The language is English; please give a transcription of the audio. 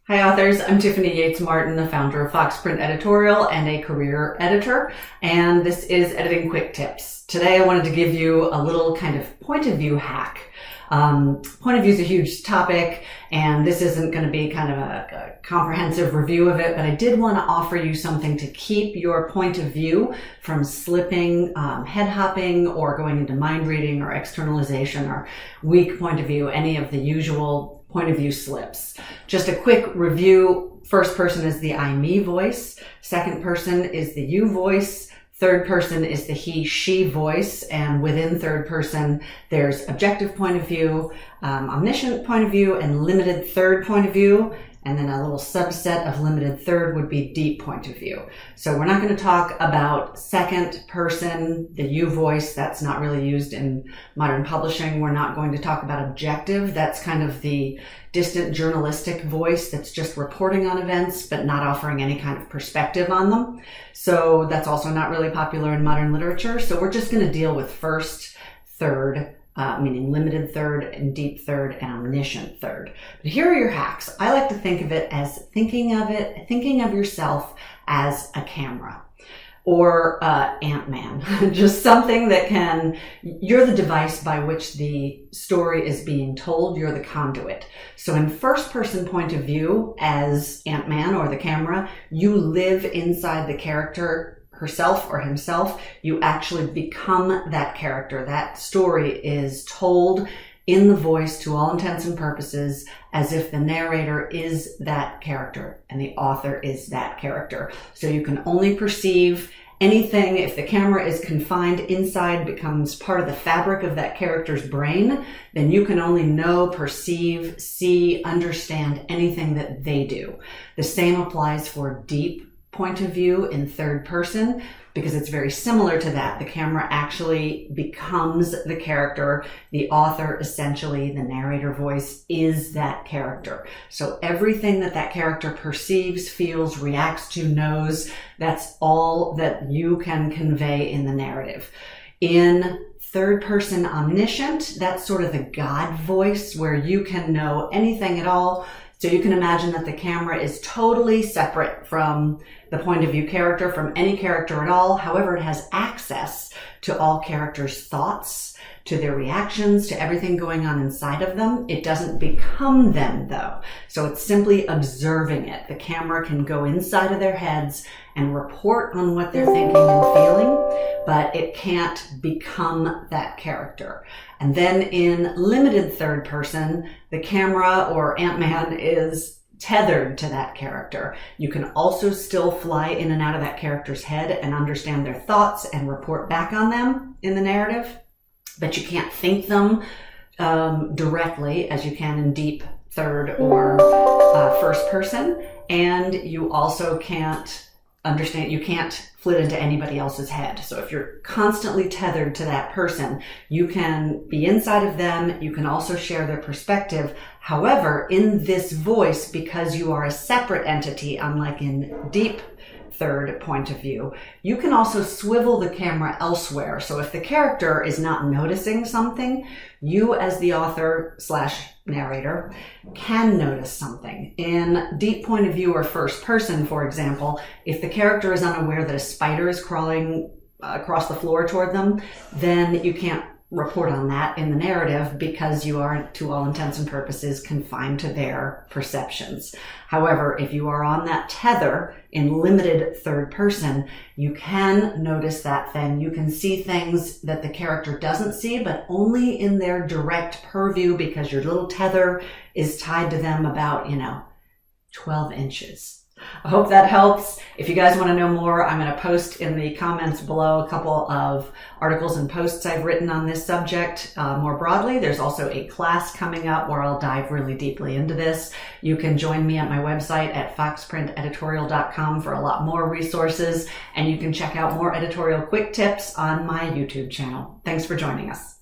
Hi authors, I'm Tiffany Yates Martin, the founder of Foxprint Editorial and a career editor, and this is Editing Quick Tips. Today I wanted to give you a little kind of point of view hack. Point of view is a huge topic, and this isn't going to be kind of a comprehensive review of it, but I did want to offer you something to keep your point of view from slipping, head hopping, or going into mind reading or externalization or weak point of view, any of the usual point of view slips. Just a quick review. First person is the I, me voice. Second person is the you voice. Third person is the he, she voice. And within third person, there's objective point of view, omniscient point of view, and limited third point of view. And then a little subset of limited third would be deep point of view. So we're not going to talk about second person, the you voice. That's not really used in modern publishing. We're not going to talk about objective. That's kind of the distant journalistic voice that's just reporting on events, but not offering any kind of perspective on them. So that's also not really popular in modern literature. So we're just going to deal with first, third, meaning limited third and deep third and omniscient third. But here are your hacks. I like to think of it as thinking of yourself as a camera or Ant-Man, just something that you're the device by which the story is being told. You're the conduit. So in first person point of view as Ant-Man or the camera, you live inside the character herself or himself. You actually become that character. That story is told in the voice to all intents and purposes as if the narrator is that character and the author is that character. So you can only perceive anything if the camera is confined inside, becomes part of the fabric of that character's brain, then you can only know, perceive, see, understand anything that they do. The same applies for deep point of view in third person, because it's very similar to that. The camera actually becomes the character. The author, essentially, the narrator voice, is that character. So everything that character perceives, feels, reacts to, knows, that's all that you can convey in the narrative. In third person omniscient, that's sort of the God voice where you can know anything at all. So you can imagine that the camera is totally separate from the point of view character, from any character at all. However, it has access to all characters' thoughts, to their reactions, to everything going on inside of them. It doesn't become them, though. So it's simply observing it. The camera can go inside of their heads and report on what they're thinking and feeling, but it can't become that character. And then in limited third person, the camera or Ant-Man is tethered to that character. You can also still fly in and out of that character's head and understand their thoughts and report back on them in the narrative, but you can't think them directly as you can in deep third or first person. And you also can't understand, you can't flit into anybody else's head. So if you're constantly tethered to that person, you can be inside of them. You can also share their perspective. However, in this voice, because you are a separate entity, unlike in deep third point of view, you can also swivel the camera elsewhere. So if the character is not noticing something, you as the author / narrator can notice something. In deep point of view or first person, for example, if the character is unaware that a spider is crawling across the floor toward them, then you can't report on that in the narrative because you are, to all intents and purposes, confined to their perceptions. However, if you are on that tether in limited third person, you can notice that thing. You can see things that the character doesn't see, but only in their direct purview because your little tether is tied to them about, 12 inches. I hope that helps. If you guys want to know more, I'm going to post in the comments below a couple of articles and posts I've written on this subject more broadly. There's also a class coming up where I'll dive really deeply into this. You can join me at my website at foxprinteditorial.com for a lot more resources, and you can check out more editorial quick tips on my YouTube channel. Thanks for joining us.